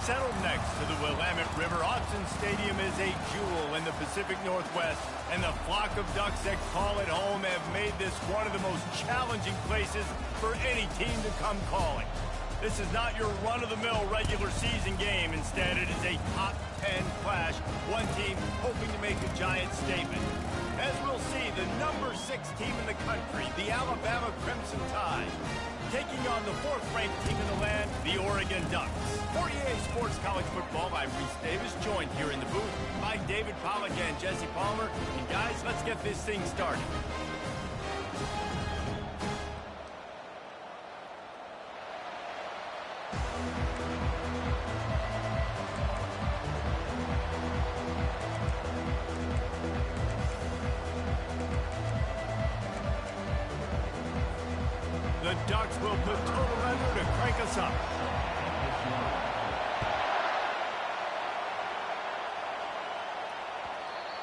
Settled next to the Willamette River, Autzen Stadium is a jewel in the Pacific Northwest, and the flock of Ducks that call it home have made this one of the most challenging places for any team to come calling. This is not your run-of-the-mill regular season game. Instead, it is a top 10 clash, one team hoping to make a giant statement. As we'll see, the number 6 team in the country, the Alabama Crimson Tide, taking on the 4th-ranked team in the land, the Oregon Ducks. For EA Sports College Football, I'm Reese Davis, joined here in the booth by David Pollack and Jesse Palmer. And guys, let's get this thing started. The Ducks will put total under to crank us up.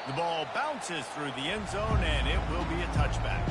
The ball bounces through the end zone, and it will be a touchback.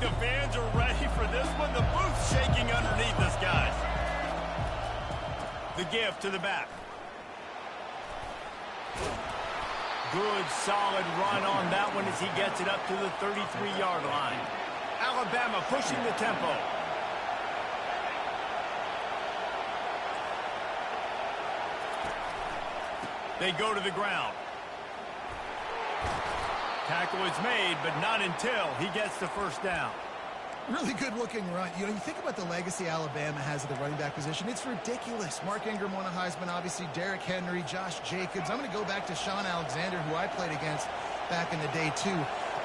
The fans are ready for this one. The booth's shaking underneath us, guys. The give to the back. Good, solid run on that one as he gets it up to the 33-yard line. Alabama pushing the tempo. They go to the ground. Tackle is made, but not until he gets the first down. Really good-looking run. You know, you think about the legacy Alabama has at the running back position. It's ridiculous. Mark Ingram won a Heisman, obviously. Derrick Henry, Josh Jacobs. I'm going to go back to Sean Alexander, who I played against back in the day, too.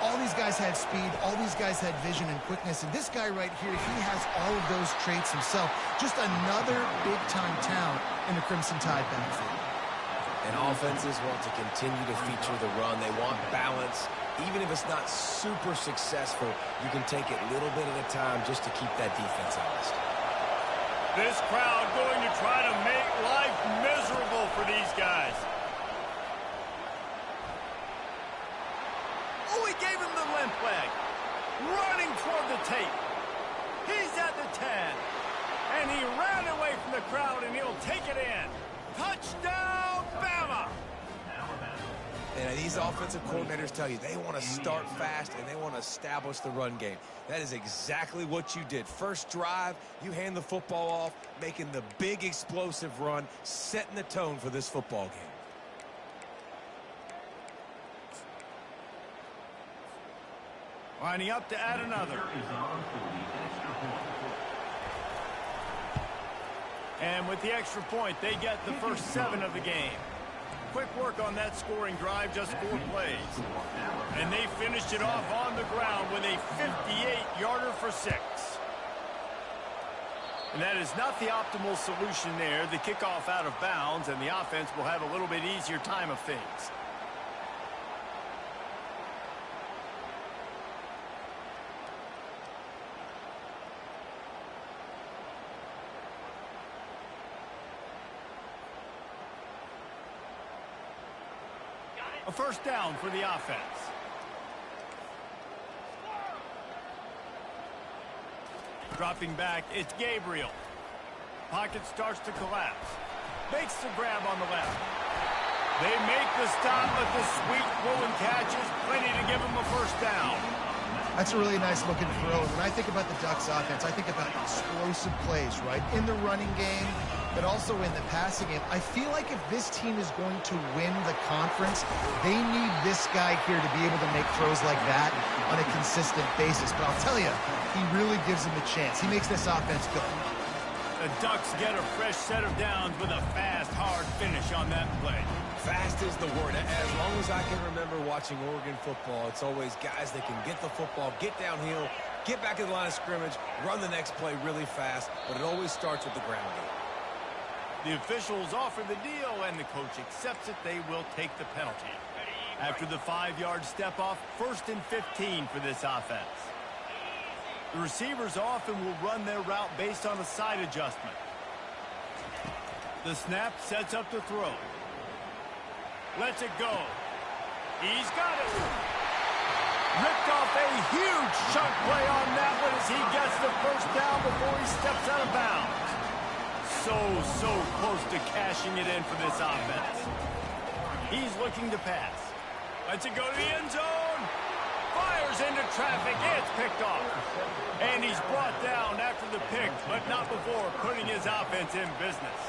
All these guys had speed. All these guys had vision and quickness. And this guy right here, he has all of those traits himself. Just another big-time talent in the Crimson Tide backfield. And offenses want to continue to feature the run. They want balance. Even if it's not super successful, you can take it little bit at a time just to keep that defense honest. This crowd going to try to make life miserable for these guys. Oh, he gave him the limp leg. Running toward the tape. He's at the 10. And he ran away from the crowd, and he'll take it in. Touchdown, Bama! And these offensive coordinators tell you they want to start fast and they want to establish the run game. That is exactly what you did. First drive, you hand the football off, making the big explosive run, setting the tone for this football game. Lining up to add another. And with the extra point, they get the first 7 of the game. Quick work on that scoring drive, just 4 plays. And they finished it off on the ground with a 58-yarder for 6. And that is not the optimal solution there. The kickoff out of bounds, and the offense will have a little bit easier time of things. A first down for the offense. Dropping back, it's Gabriel. Pocket starts to collapse. Makes the grab on the left. They make the stop, but the sweet throw and catch is plenty to give him a first down. That's a really nice looking throw. When I think about the Ducks offense, I think about explosive plays, right? In the running game, but also in the passing game. I feel like if this team is going to win the conference, they need this guy here to be able to make throws like that on a consistent basis. But I'll tell you, he really gives them a chance. He makes this offense go. The Ducks get a fresh set of downs with a fast, hard finish on that play. Fast is the word. As long as I can remember watching Oregon football, it's always guys that can get the football, get downhill, get back in the line of scrimmage, run the next play really fast, but it always starts with the ground game. The officials offer the deal, and the coach accepts it. They will take the penalty. After the 5-yard step-off, 1st and 15 for this offense. The receivers often will run their route based on a side adjustment. The snap sets up the throw. Lets it go. He's got it. Ripped off a huge chunk play on that one as he gets the first down before he steps out of bounds. So close to cashing it in for this offense. He's looking to pass. Lets it go to the end zone. Fires into traffic. It's picked off. And he's brought down after the pick, but not before putting his offense in business.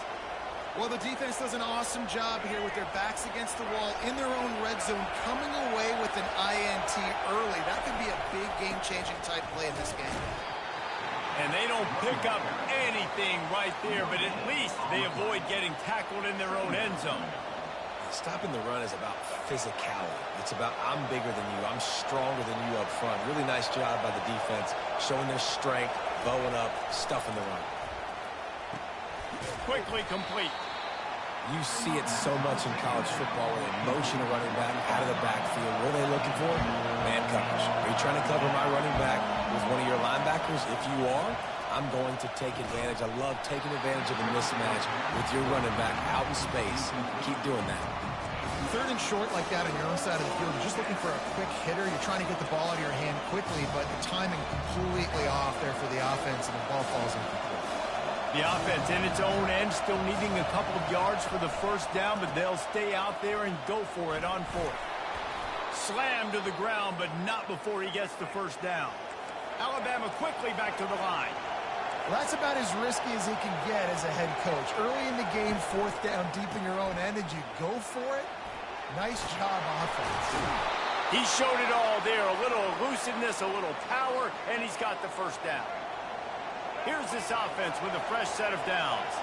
Well, the defense does an awesome job here with their backs against the wall in their own red zone, coming away with an INT early. That could be a big game-changing type play in this game. And they don't pick up anything right there, but at least they avoid getting tackled in their own end zone. Stopping the run is about physicality. It's about I'm bigger than you. I'm stronger than you up front. Really nice job by the defense, showing their strength, bowing up, stuffing the run. Quickly complete. You see it so much in college football where they motion a running back out of the backfield. What are they looking for? Man coverage. Are you trying to cover my running back with one of your linebackers? If you are, I'm going to take advantage. I love taking advantage of the mismatch with your running back out in space. Keep doing that. 3rd and short like that on your own side of the field, you're just looking for a quick hitter. You're trying to get the ball out of your hand quickly, but the timing completely off there for the offense, and the ball falls incomplete. The offense in its own end still needing a couple of yards for the first down, but they'll stay out there and go for it on 4th. Slammed to the ground, but not before he gets the first down. Alabama quickly back to the line. Well, that's about as risky as he can get as a head coach. Early in the game, 4th down, deep in your own end, and you go for it? Nice job, offense. He showed it all there. A little elusiveness, a little power, and he's got the first down. Here's this offense with a fresh set of downs.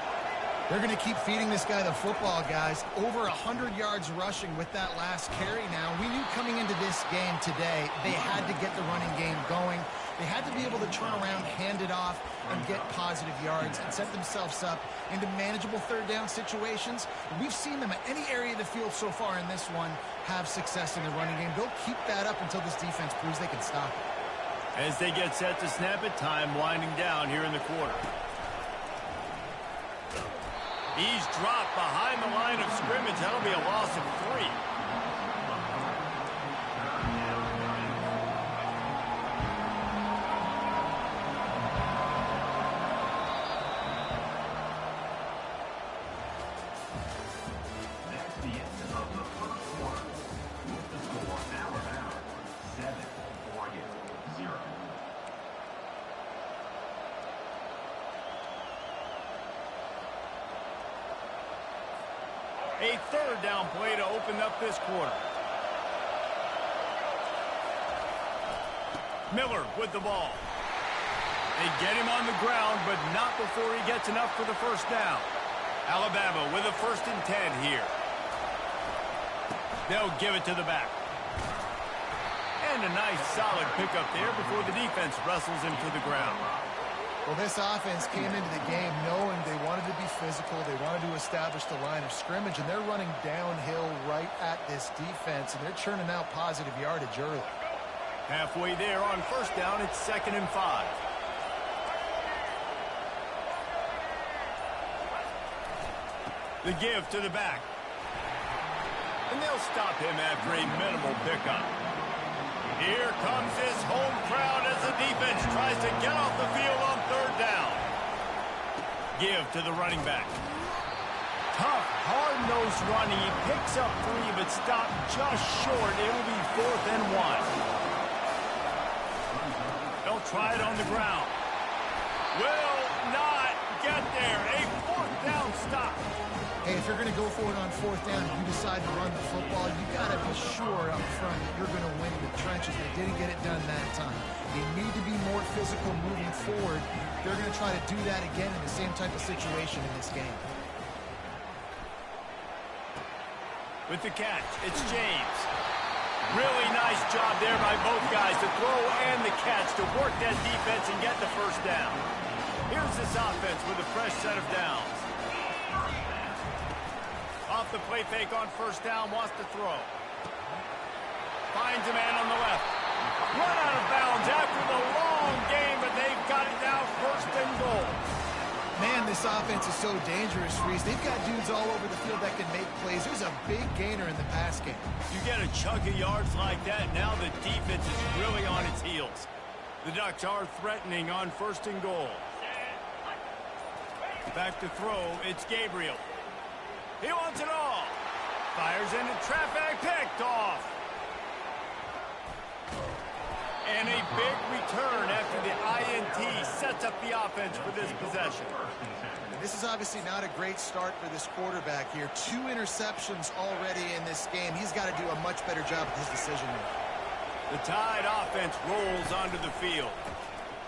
They're going to keep feeding this guy the football, guys. Over 100 yards rushing with that last carry now. We knew coming into this game today, they had to get the running game going. They had to be able to turn around, hand it off, and get positive yards and set themselves up into manageable 3rd down situations. We've seen them at any area of the field so far in this one have success in the running game. They'll keep that up until this defense proves they can stop it. As they get set to snap it, time winding down here in the quarter. He's dropped behind the line of scrimmage. That'll be a loss of 3. A 3rd down play to open up this quarter. Miller with the ball. They get him on the ground, but not before he gets enough for the first down. Alabama with a 1st and 10 here. They'll give it to the back. And a nice solid pickup there before the defense wrestles him to the ground. Well, this offense came into the game knowing they wanted to be physical. They wanted to establish the line of scrimmage, and they're running downhill right at this defense, and they're churning out positive yardage early. Halfway there on 1st down, it's 2nd and 5. The give to the back. And they'll stop him after a minimal pickup. Here comes his home crowd as the defense tries to get off the field on 3rd down. Give to the running back. Tough, hard-nosed running. He picks up 3, but stopped just short. It will be 4th and 1. try it on the ground. Will not get there. A fourth down stop. Hey, if you're going to go for it on fourth down and you decide to run the football, you got to be sure up front that you're going to win in the trenches. They didn't get it done that time. They need to be more physical moving forward. They're going to try to do that again in the same type of situation in this game. With the catch, it's James. Really nice job there by both guys to throw and the catch to work that defense and get the first down. Here's this offense with a fresh set of downs. Off the play fake on first down, wants to throw. Finds a man on the left. Run out of bounds after the long game, but they've got it now first and goal. Man, this offense is so dangerous, Reese. They've got dudes all over the field that can make plays. There's a big gainer in the pass game. You get a chunk of yards like that, now the defense is really on its heels. The Ducks are threatening on first and goal. Back to throw, it's Gabriel. He wants it all. Fires into traffic, picked off. And a big return after the INT sets up the offense for this possession. This is obviously not a great start for this quarterback here. 2 interceptions already in this game. He's got to do a much better job with his decision-making. The Tide offense rolls onto the field.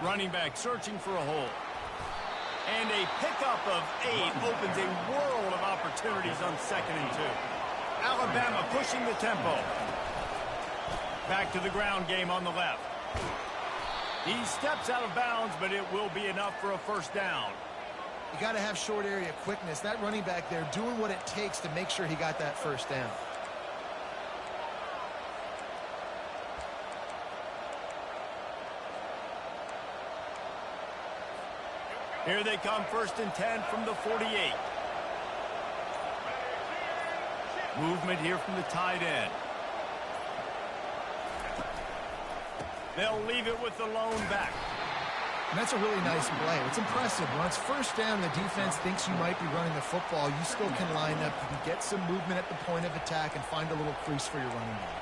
Running back searching for a hole. And a pickup of 8 opens a world of opportunities on 2nd and 2. Alabama pushing the tempo. Back to the ground game on the left. He steps out of bounds, but it will be enough for a first down. You got to have short area quickness. That running back there doing what it takes to make sure he got that first down. Here they come, 1st and 10 from the 48. Movement here from the tight end. They'll leave it with the lone back. And that's a really nice play. It's impressive. When it's first down, the defense thinks you might be running the football. You still can line up. You can get some movement at the point of attack and find a little crease for your running back.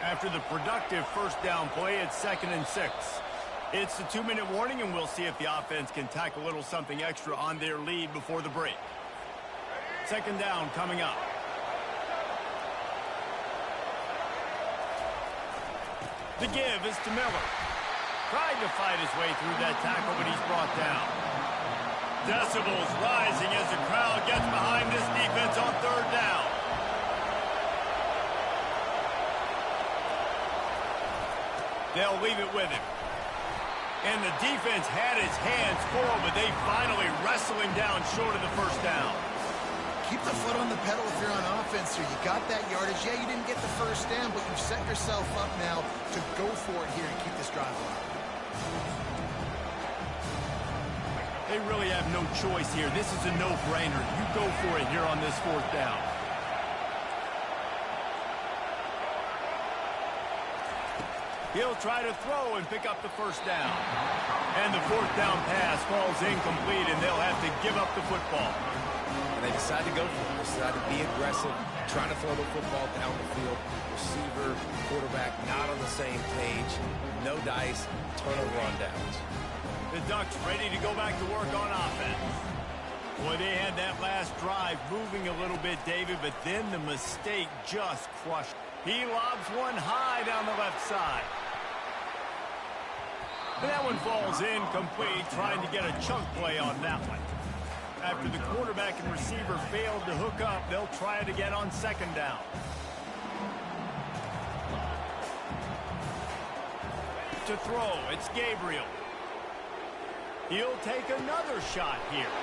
After the productive first down play, it's 2nd and 6. It's the 2-minute warning, and we'll see if the offense can tack a little something extra on their lead before the break. 2nd down coming up. The give is to Miller. Trying to fight his way through that tackle, but he's brought down. Decibels rising as the crowd gets behind this defense on 3rd down. They'll leave it with him. And the defense had his hands full, but they finally wrestle him down short of the first down. Keep the foot on the pedal if you're on offense here. You got that yardage. Yeah, you didn't get the first down, but you've set yourself up now to go for it here and keep this drive alive. They really have no choice here. This is a no-brainer. You go for it here on this 4th down. He'll try to throw and pick up the first down. And the 4th down pass falls incomplete, and they'll have to give up the football. And they decide to go for it. They decide to be aggressive, trying to throw the football down the field. Receiver, quarterback, not on the same page. No dice, turnover on downs. The Ducks ready to go back to work on offense. Boy, they had that last drive moving a little bit, David, but then the mistake just crushed. He lobs one high down the left side. And that one falls incomplete, trying to get a chunk play on that one. After the quarterback and receiver failed to hook up, they'll try it again on 2nd down. To throw, it's Gabriel. He'll take another shot here.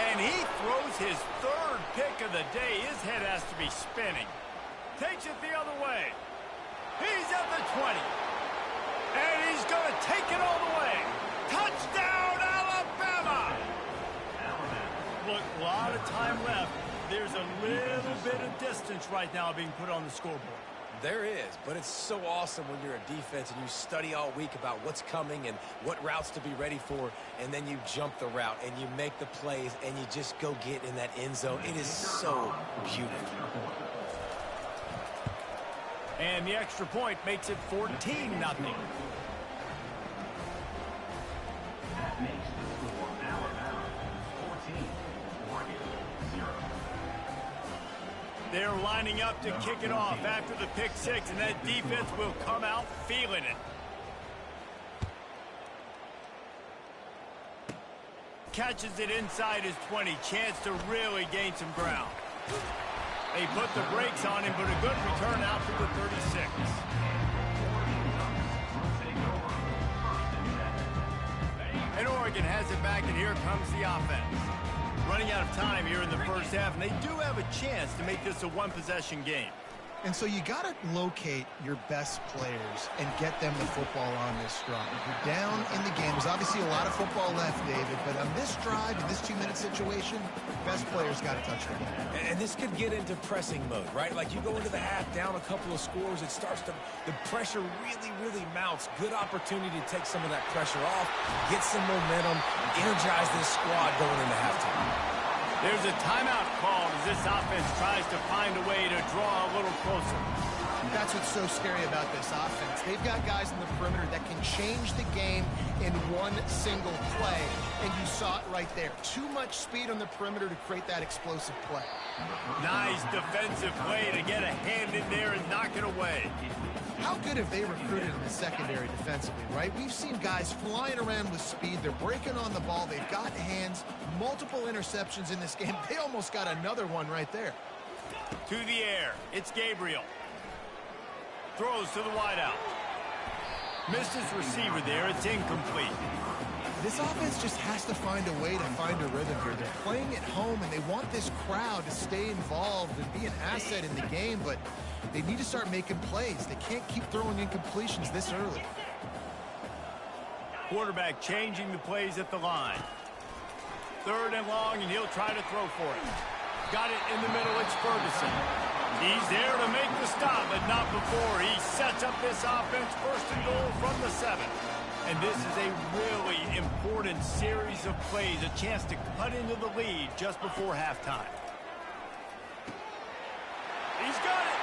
And he throws his 3rd pick of the day. His head has to be spinning. Takes it the other way. He's at the 20. And he's going to take it all the way. Touchdown, Alabama! Look, a lot of time left. There's a little bit of distance right now being put on the scoreboard. There is, but it's so awesome when you're a defense and you study all week about what's coming and what routes to be ready for, and then you jump the route and you make the plays and you just go get in that end zone. It is so beautiful. And the extra point makes it 14-0. That makes the score Alabama 14, Oregon 0. They're lining up to kick it off after the pick six, and that defense will come out feeling it. Catches it inside his 20. Chance to really gain some ground. They put the brakes on him, but a good return out to the 36. And Oregon has it back, and here comes the offense. Running out of time here in the first half, and they do have a chance to make this a one-possession game. And so you got to locate your best players and get them the football on this drive. You're down in the game. There's obviously a lot of football left, David, but on this drive, in this 2-minute situation, best players got to touch the ball. And this could get into pressing mode, right? Like you go into the half down a couple of scores, it starts to, the pressure really mounts. Good opportunity to take some of that pressure off, get some momentum, energize this squad going into halftime. There's a timeout called as this offense tries to find a way to draw a little closer. That's what's so scary about this offense. They've got guys in the perimeter that can change the game in one single play, and you saw it right there. Too much speed on the perimeter to create that explosive play. Nice defensive play to get a hand in there and knock it away. How good have they recruited in the secondary defensively, right? We've seen guys flying around with speed. They're breaking on the ball. They've got hands. Multiple interceptions in this game. They almost got another one right there. To the air. It's Gabriel. Throws to the wideout. Missed his receiver there. It's incomplete. This offense just has to find a way to find a rhythm here. They're playing at home, and they want this crowd to stay involved and be an asset in the game, but they need to start making plays. They can't keep throwing incompletions this early. Quarterback changing the plays at the line. 3rd and long, and he'll try to throw for it. Got it in the middle. It's Ferguson. He's there to make the stop, but not before. He sets up this offense 1st and goal from the 7. And this is a really important series of plays, a chance to cut into the lead just before halftime. He's got it.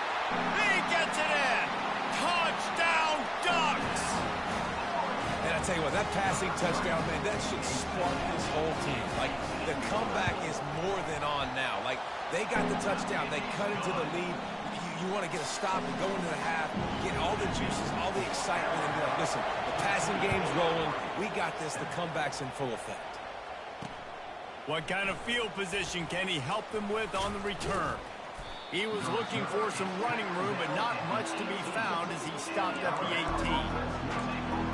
He gets it in. Touchdown, Ducks. And I tell you what, that passing touchdown, man, that should spark this whole team. Like, the comeback is more than on now. Like, they got the touchdown. They cut into the lead. You want to get a stop and go into the half, get all the juices, all the excitement, and be like, listen, the passing game's rolling. We got this. The comeback's in full effect. What kind of field position can he help them with on the return? He was looking for some running room, but not much to be found as he stopped at the 18.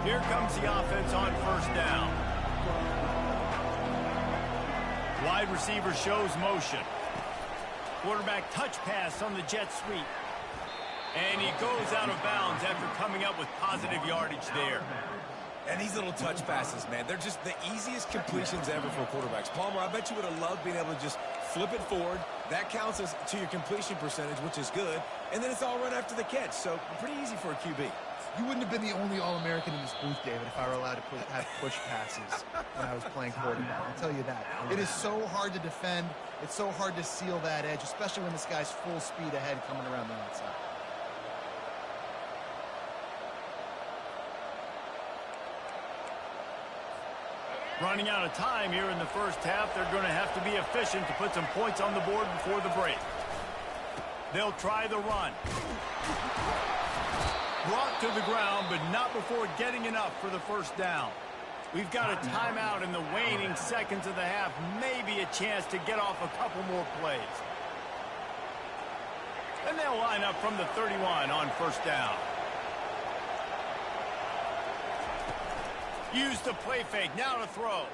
Here comes the offense on 1st down. Wide receiver shows motion. Quarterback touch pass on the jet sweep. And he goes out of bounds after coming up with positive yardage there. And these little touch passes, man, they're just the easiest completions ever for quarterbacks. Palmer, I bet you would have loved being able to just flip it forward. That counts as to your completion percentage, which is good. And then it's all run after the catch. So pretty easy for a QB. You wouldn't have been the only All-American in this booth, David, if I were allowed to have push passes when I was playing quarterback. I'll tell you that. It is so hard to defend. It's so hard to seal that edge, especially when this guy's full speed ahead coming around the outside. Running out of time here in the first half. They're going to have to be efficient to put some points on the board before the break. They'll try the run. Brought to the ground, but not before getting enough for the 1st down. We've got a timeout in the waning seconds of the half. Maybe a chance to get off a couple more plays. And they'll line up from the 31 on 1st down. Use the play fake. Now to throw.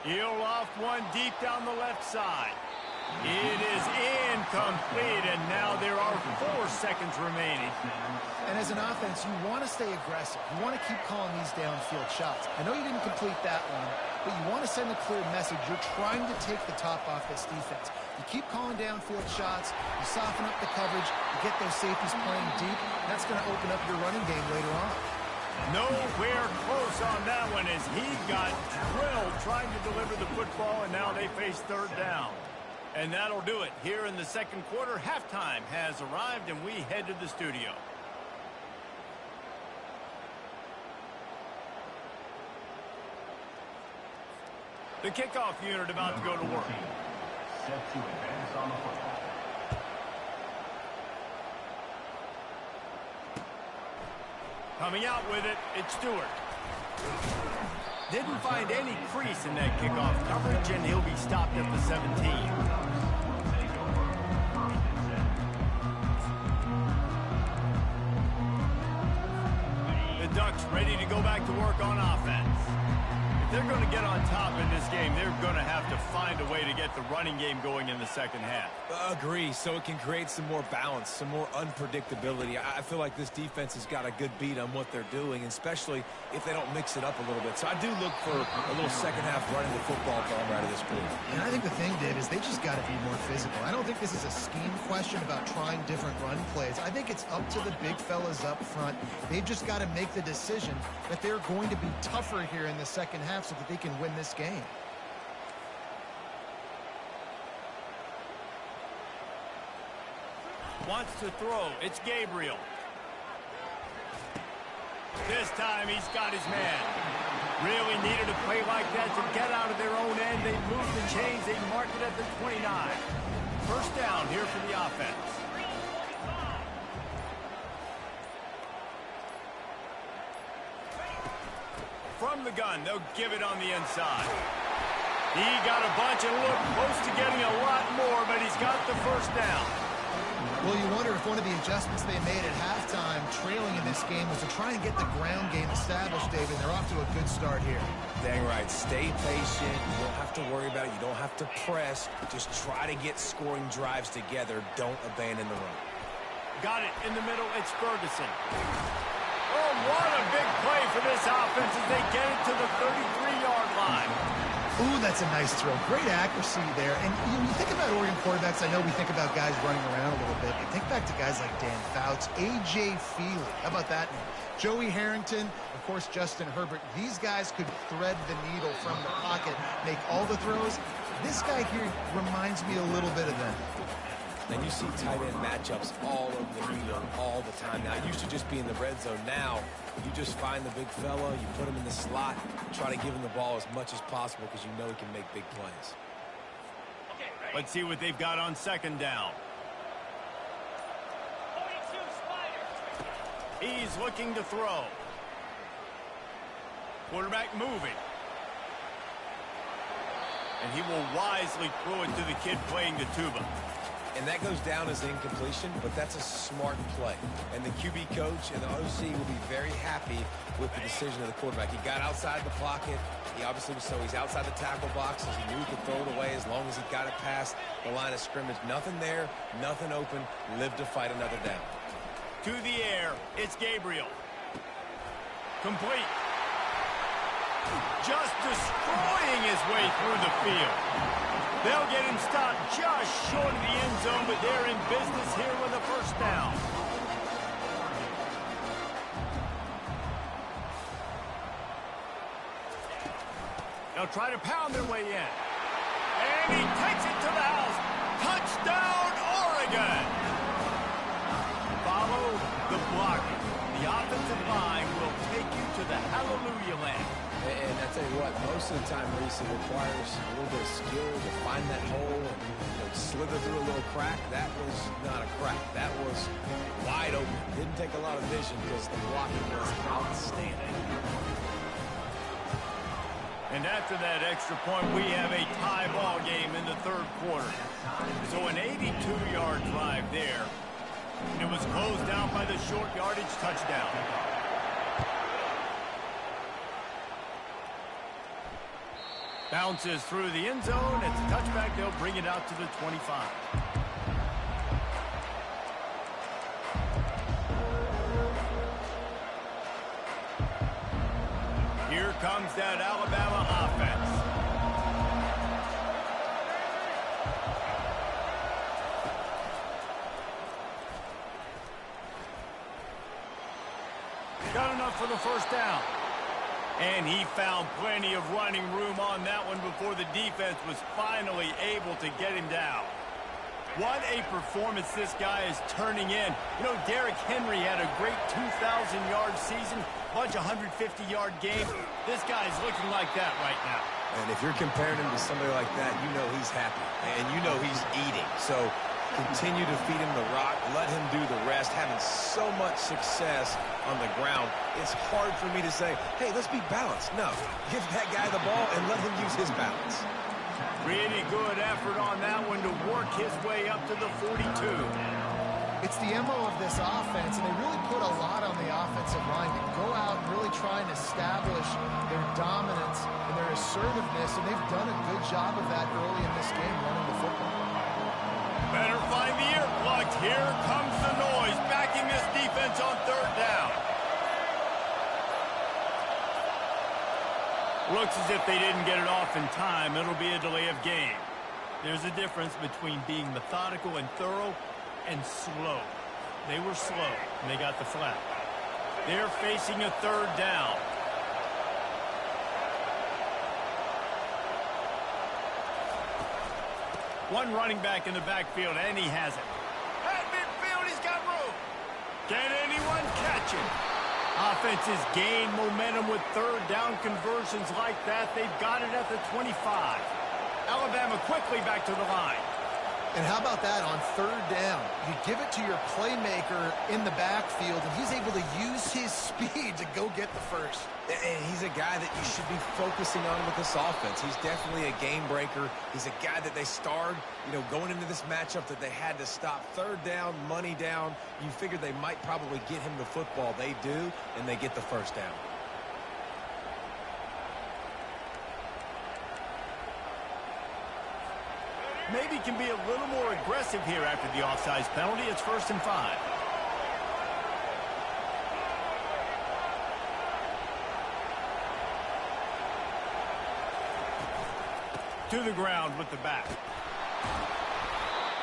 He'll loft one deep down the left side. It is incomplete, and now there are 4 seconds remaining. And as an offense, you want to stay aggressive. You want to keep calling these downfield shots. I know you didn't complete that one, but you want to send a clear message. You're trying to take the top off this defense. You keep calling downfield shots, you soften up the coverage, you get those safeties playing deep. That's going to open up your running game later on. Nowhere close on that one as he got drilled trying to deliver the football, and now they face third down. And that'll do it here in the second quarter. Halftime has arrived, and we head to the studio. The kickoff unit about to go to work. Set to advance on the football. Coming out with it, it's Stewart. Didn't find any crease in that kickoff coverage, and he'll be stopped at the 17. The Ducks ready to go back to work on offense. If they're going to get on top in this game, they're going to have to find a way to get the running game going in the second half. Agree, so it can create some more balance, some more unpredictability. I feel like this defense has got a good beat on what they're doing, especially if they don't mix it up a little bit. So I do look for a little second half running the football going right of this group. And I think the thing, Dave, is they just got to be more physical. I don't think this is a scheme question about trying different run plays. I think it's up to the big fellas up front. They've just got to make the decision that they're going to be tougher here in the second half so that they can win this game. Wants to throw. It's Gabriel. This time he's got his man. Really needed a play like that to get out of their own end. They moved the chains. They marked it at the 29. First down here for the offense. From the gun, they'll give it on the inside. He got a bunch and looked close to getting a lot more, but he's got the first down. Well, you wonder if one of the adjustments they made at halftime, trailing in this game, was to try and get the ground game established, David. They're off to a good start here. Dang right. Stay patient. You don't have to worry about it. You don't have to press. Just try to get scoring drives together. Don't abandon the run. Got it in the middle. It's Ferguson. Oh, what a big play for this offense as they get it to the 33-yard line. Ooh, that's a nice throw. Great accuracy there. And you think about Oregon quarterbacks, I know we think about guys running around a little bit, but think back to guys like Dan Fouts, A.J. Feely. How about that name? Joey Harrington, of course, Justin Herbert. These guys could thread the needle from the pocket, make all the throws. This guy here reminds me a little bit of them. And you see tight end matchups all over the field all the time. Now, it used to just be in the red zone. Now, you just find the big fella, you put him in the slot, try to give him the ball as much as possible because you know he can make big plays. Let's see what they've got on second down. He's looking to throw. Quarterback moving. And he will wisely throw it to the kid playing the tuba. And that goes down as incompletion, but that's a smart play. And the QB coach and the OC will be very happy with the decision of the quarterback. He got outside the pocket. He obviously was so he's outside the tackle boxes. He knew he could throw it away as long as he got it past the line of scrimmage. Nothing there, nothing open. Live to fight another down. To the air, it's Gabriel. Complete. Just destroying his way through the field. They'll get him stopped just short of the end zone, but they're in business here with a first down. They'll try to pound their way in. And he takes it to the house. Touchdown, Oregon! Follow the blocking. The offensive line will take you to the hallelujah land. And I tell you what, most of the time, Reese, it requires a little bit of skill to find that hole and slither through a little crack. That was not a crack. That was wide open. Didn't take a lot of vision because the blocking was outstanding. And after that extra point, we have a tie ball game in the third quarter. So an 82-yard drive there. And it was closed out by the short yardage touchdown. Bounces through the end zone. It's a touchback. They'll bring it out to the 25. Here comes that Alabama offense. Got enough for the first down. And he found plenty of running room on that one before the defense was finally able to get him down. What a performance this guy is turning in. You know, Derrick Henry had a great 2,000-yard season, bunch of 150-yard games. This guy's looking like that right now. And if you're comparing him to somebody like that, you know he's happy. And you know he's eating. So continue to feed him the rock. Let him do the rest. Having so much success on the ground, it's hard for me to say, hey, let's be balanced. No, give that guy the ball and let him use his balance. Really good effort on that one to work his way up to the 42. It's the MO of this offense, and they really put a lot on the offensive line to go out and really try and establish their dominance and their assertiveness, and they've done a good job of that early in this game running the football. Better find the earplugs. Here comes the noise, backing this defense on third down. Looks as if they didn't get it off in time. It'll be a delay of game. There's a difference between being methodical and thorough and slow. They were slow, and they got the flag. They're facing a third down. One running back in the backfield, and he has it. At midfield, he's got room. Can anyone catch him? Offenses gain momentum with third down conversions like that. They've got it at the 25. Alabama quickly back to the line. And how about that on third down? You give it to your playmaker in the backfield, and he's able to use his speed to go get the first. And he's a guy that you should be focusing on with this offense. He's definitely a game breaker. He's a guy that they starred, going into this matchup that they had to stop. Third down, money down. You figured they might probably get him the football. They do, and they get the first down. Maybe can be a little more aggressive here after the offsides penalty. It's 1st and 5. To the ground with the back.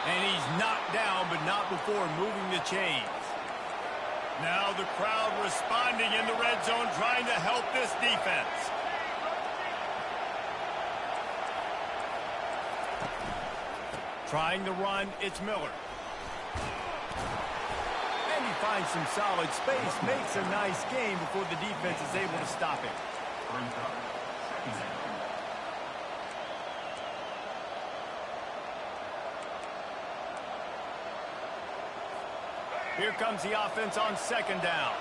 And he's knocked down, but not before moving the chains. Now the crowd responding in the red zone, trying to help this defense. Trying to run, it's Miller. And he finds some solid space, makes a nice gain before the defense is able to stop him. Here comes the offense on second down.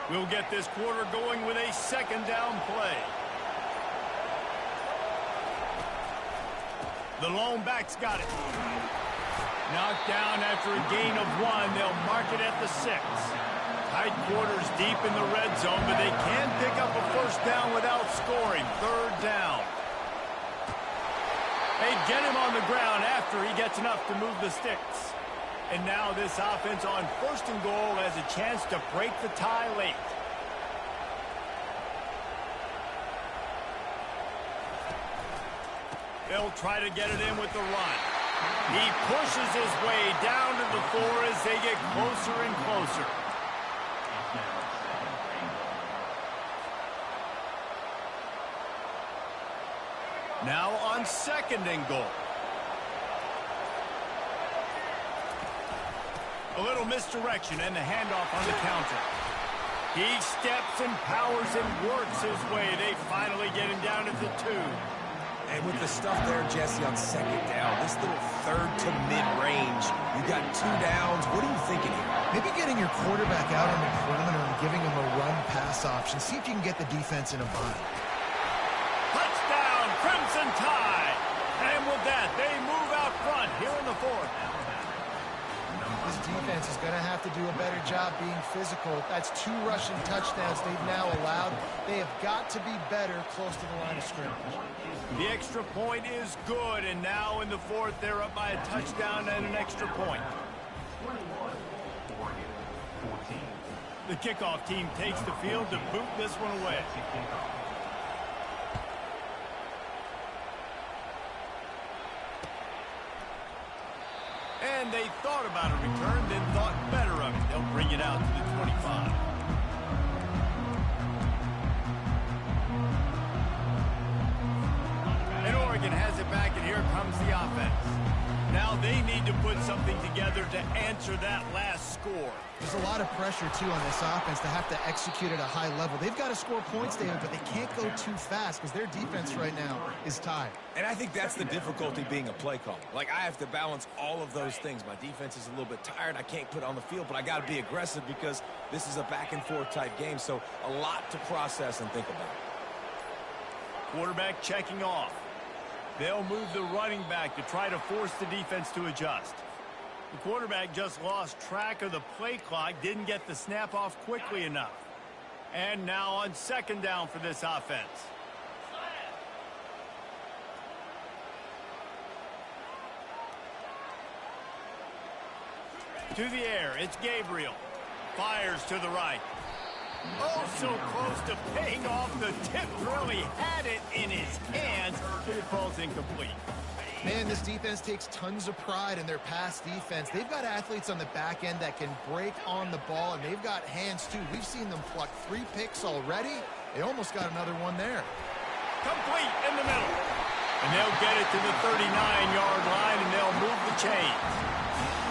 We'll get this quarter going with a second down play. The lone back's got it. Knocked down after a gain of 1. They'll mark it at the 6. Tight quarters deep in the red zone, but they can pick up a first down without scoring. Third down. They get him on the ground after he gets enough to move the sticks. And now this offense on 1st and goal has a chance to break the tie late. They'll try to get it in with the run. He pushes his way down to the 4 as they get closer and closer. Now on 2nd and goal. A little misdirection and the handoff on the counter. He steps and powers and works his way. They finally get him down at the 2. And with the stuff there, Jesse, on second down, this little third to mid-range, you got 2 downs. What are you thinking here? Maybe getting your quarterback out on the perimeter and giving him a run-pass option. See if you can get the defense in a bind. Touchdown, Crimson Tide. And with that, they move out front here in the 4th. This defense is going to have to do a better job being physical. That's 2 rushing touchdowns they've now allowed. They have got to be better close to the line of scrimmage. The extra point is good, and now in the 4th, they're up by a touchdown and an extra point. 21, Oregon, 14. The kickoff team takes the field to boot this one away. And they thought about a return, then thought better of it. They'll bring it out to the 25. And Oregon has it back, and here comes the offense. Now they need to put something together to answer that last score. There's a lot of pressure, too, on this offense to have to execute at a high level. They've got to score points, David, but they can't go too fast because their defense right now is tied. And I think that's the difficulty being a play caller. Like, I have to balance all of those things. My defense is a little bit tired. I can't put it on the field, but I got to be aggressive because this is a back-and-forth type game. So a lot to process and think about. Quarterback checking off. They'll move the running back to try to force the defense to adjust. The quarterback just lost track of the play clock, didn't get the snap off quickly enough. And now on 2nd down for this offense. To the air, it's Gabriel. Fires to the right. Oh, so close to paying off the tip. Really had it in his hands, but it falls incomplete. Man, this defense takes tons of pride in their pass defense. They've got athletes on the back end that can break on the ball, and they've got hands, too. We've seen them pluck 3 picks already. They almost got another one there. Complete in the middle. And they'll get it to the 39-yard line, and they'll move the chains.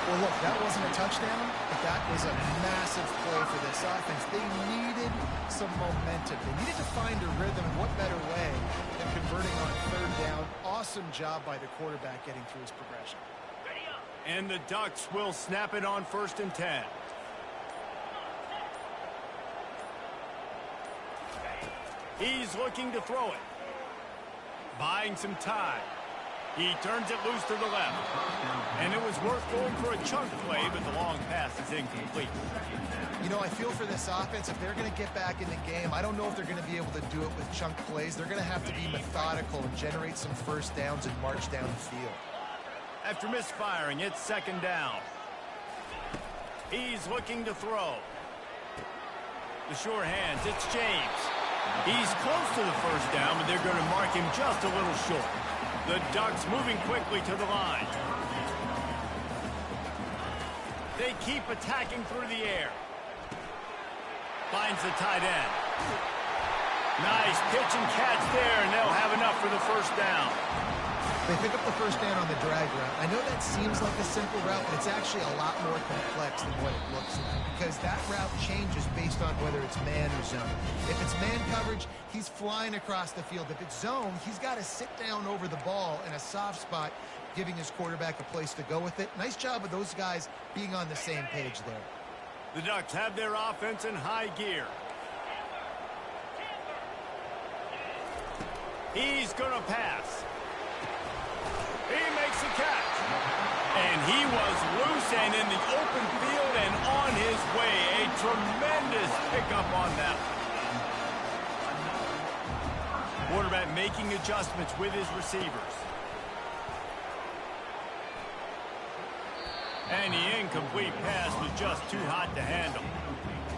Well, look, that wasn't a touchdown, but that was a massive play for this offense. They needed some momentum. They needed to find a rhythm, and what better way than converting on 3rd down. Awesome job by the quarterback getting through his progression. And the Ducks will snap it on 1st and 10. He's looking to throw it. Buying some time. He turns it loose to the left. And it was worth going for a chunk play, but the long pass is incomplete. You know, I feel for this offense, if they're going to get back in the game, I don't know if they're going to be able to do it with chunk plays. They're going to have to be methodical and generate some 1st downs and march down the field. After misfiring, it's 2nd down. He's looking to throw. The sure hands, it's James. He's close to the 1st down, but they're going to mark him just a little short. The Ducks moving quickly to the line. They keep attacking through the air. Finds the tight end. Nice pitch and catch there, and they'll have enough for the 1st down. They pick up the 1st down on the drag route. I know that seems like a simple route, but it's actually a lot more complex than what it looks like because that route changes based on whether it's man or zone. If it's man coverage, he's flying across the field. If it's zone, he's got to sit down over the ball in a soft spot, giving his quarterback a place to go with it. Nice job of those guys being on the same page there. The Ducks have their offense in high gear. He's going to pass. He makes a catch. And he was loose and in the open field and on his way. A tremendous pickup on that one. Quarterback making adjustments with his receivers. And the incomplete pass was just too hot to handle.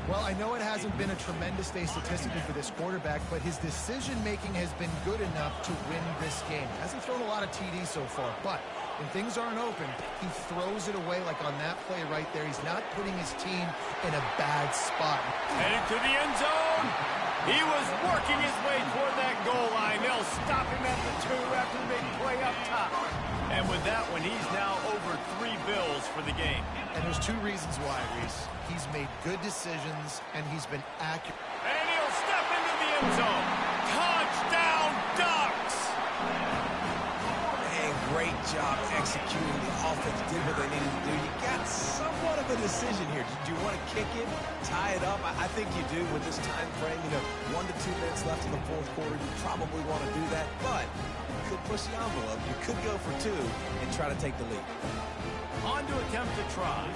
Well, I know it hasn't been a tremendous day statistically for this quarterback, but his decision-making has been good enough to win this game. He hasn't thrown a lot of TDs so far, but when things aren't open, he throws it away like on that play right there. He's not putting his team in a bad spot. Headed to the end zone. He was working his way toward that goal line. They'll stop him at the 2 after the big play up top. And with that one, he's now over 3 bills for the game. And there's 2 reasons why, Reese. He's made good decisions, and he's been accurate. And he'll step into the end zone. Touchdown, Ducks! And great job executing. The offense did what they needed to do. You got somewhat of the decision here. Do you want to kick it, tie it up? I think you do with this time frame. 1 to 2 minutes left in the fourth quarter. You probably want to do that, but you could push the envelope. You could go for 2 and try to take the lead. On to attempt to try.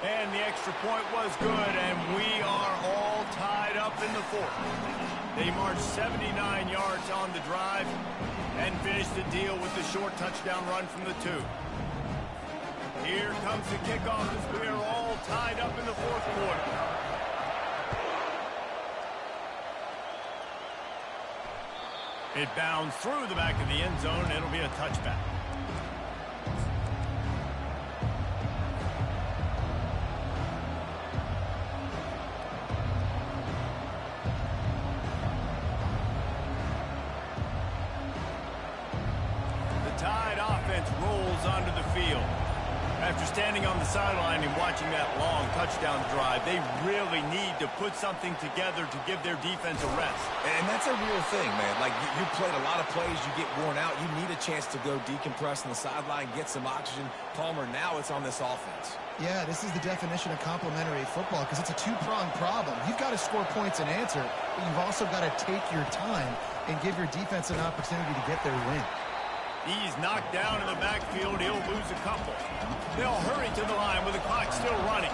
And the extra point was good, and we are all tied up in the fourth. They marched 79 yards on the drive and finished the deal with the short touchdown run from the 2. Here comes the kickoff as we are all tied up in the fourth quarter. It bounds through the back of the end zone, and it'll be a touchback. Rolls onto the field. After standing on the sideline and watching that long touchdown drive, they really need to put something together to give their defense a rest. And that's a real thing, man. Like, you played a lot of plays, you get worn out. You need a chance to go decompress on the sideline, get some oxygen. Palmer, now it's on this offense. Yeah, this is the definition of complementary football because it's a two-pronged problem. You've got to score points and answer, but you've also got to take your time and give your defense an opportunity to get their win. He's knocked down in the backfield. He'll lose a couple. They'll hurry to the line with the clock still running.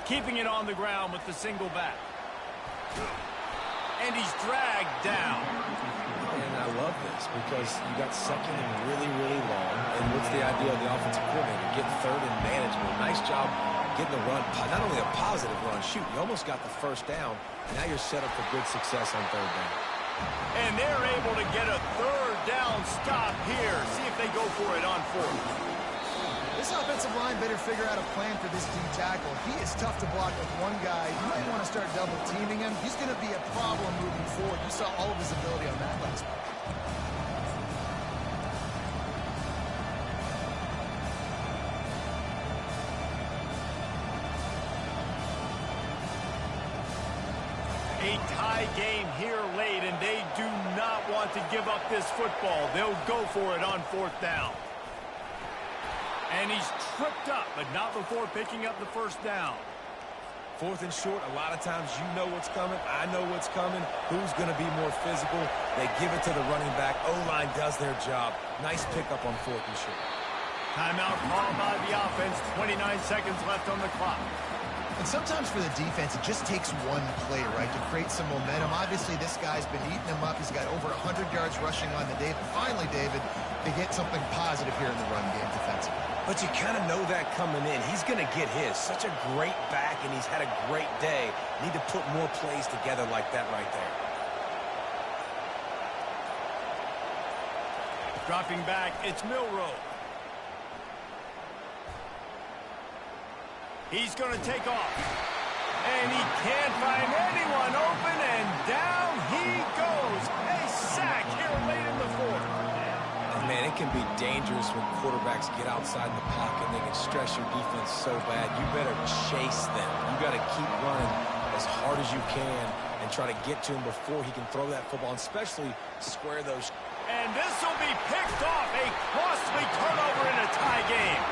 Keeping it on the ground with the single back. And he's dragged down. And I love this because you got second and really, really long. And what's the idea of the offensive coordinator? Get third and manageable. Nice job getting the run. Not only a positive run, shoot, you almost got the first down. Now you're set up for good success on third down. And they're able to get a third down stop here. See if they go for it on fourth. This offensive line better figure out a plan for this D tackle. He is tough to block with one guy. You might want to start double teaming him. He's going to be a problem moving forward. You saw all of his ability on that last play. A tie game here late, and they do not want to give up this football. They'll go for it on fourth down. And he's tripped up, but not before picking up the first down. Fourth and short, a lot of times you know what's coming. I know what's coming. Who's going to be more physical? They give it to the running back. O-line does their job. Nice pickup on fourth and short. Timeout called by the offense. 29 seconds left on the clock. And sometimes for the defense, it just takes one play, right, to create some momentum. Obviously, this guy's been eating him up. He's got over 100 yards rushing on the day. But finally, David, they get something positive here in the run game defensively. But you kind of know that coming in. He's going to get his. Such a great back, and he's had a great day. Need to put more plays together like that right there. Dropping back, it's Milroe. He's going to take off. And he can't find anyone open, and down he goes. A sack here late in the fourth. And man, it can be dangerous when quarterbacks get outside the pocket. They can stress your defense so bad. You better chase them. You got to keep running as hard as you can and try to get to him before he can throw that football, and especially square those. And this will be picked off. A costly turnover in a tie game.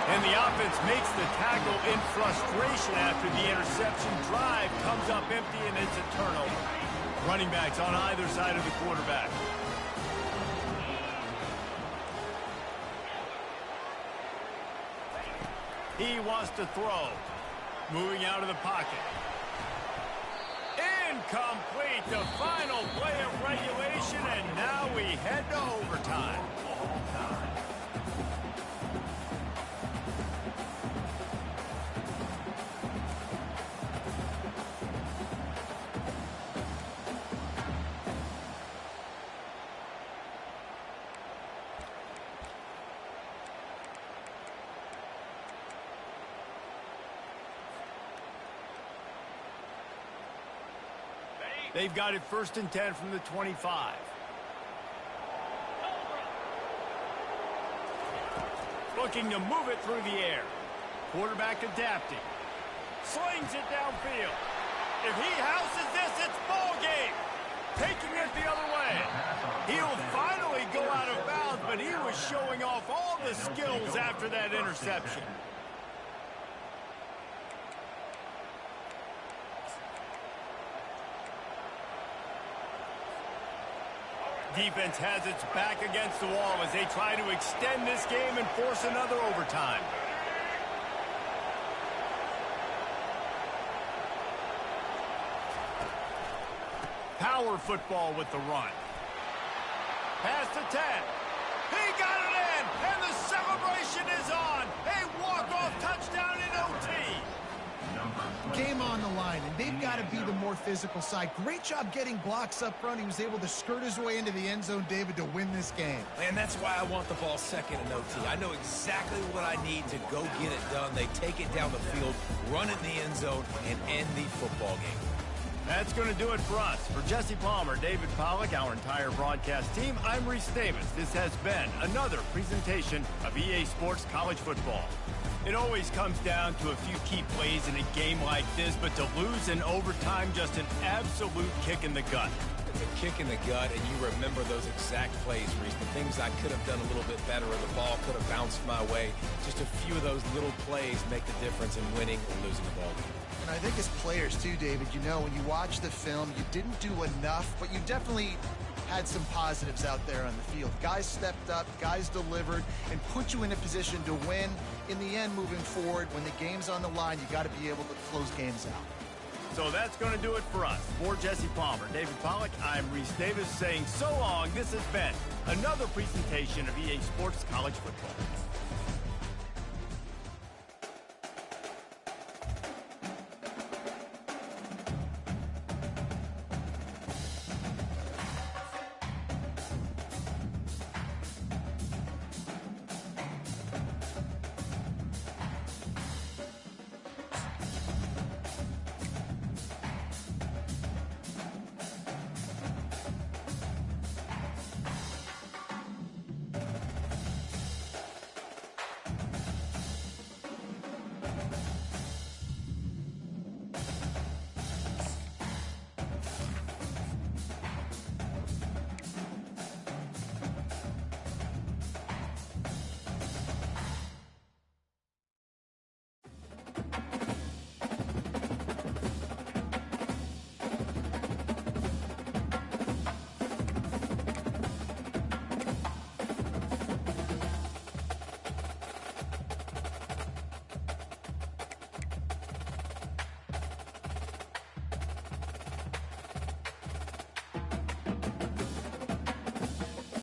And the offense makes the tackle in frustration after the interception. Drive comes up empty, and it's a turnover. Running backs on either side of the quarterback. He wants to throw. Moving out of the pocket. Incomplete. The final play of regulation, and now we head to overtime. They've got it 1st and 10 from the 25. Looking to move it through the air. Quarterback adapting. Slings it downfield. If he houses this, it's ball game. Taking it the other way. He'll finally go out of bounds, but he was showing off all the skills after that interception. Defense has its back against the wall as they try to extend this game and force another overtime. Power football with the run. Pass to 10. He got it in, and the celebration is on. A walk-off touchdown in OT. Game on the line, and they've got to be the more physical side. Great job getting blocks up front. He was able to skirt his way into the end zone, David, to win this game. And that's why I want the ball second in OT. I know exactly what I need to go get it done. They take it down the field, run it in the end zone, and end the football game. That's going to do it for us. For Jesse Palmer, David Pollack, our entire broadcast team, I'm Reese Davis. This has been another presentation of EA Sports College Football. It always comes down to a few key plays in a game like this, but to lose in overtime, just an absolute kick in the gut. It's a kick in the gut, and you remember those exact plays, Reese. The things I could have done a little bit better, or the ball could have bounced my way. Just a few of those little plays make the difference in winning or losing the ball game. And I think as players, too, David, you know, when you watch the film, you didn't do enough, but you definitely had some positives out there on the field. Guys stepped up, guys delivered, and put you in a position to win. In the end, moving forward, when the game's on the line, you got to be able to close games out. So that's going to do it for us. For Jesse Palmer, David Pollack, I'm Reese Davis saying so long. This has been another presentation of EA Sports College Football.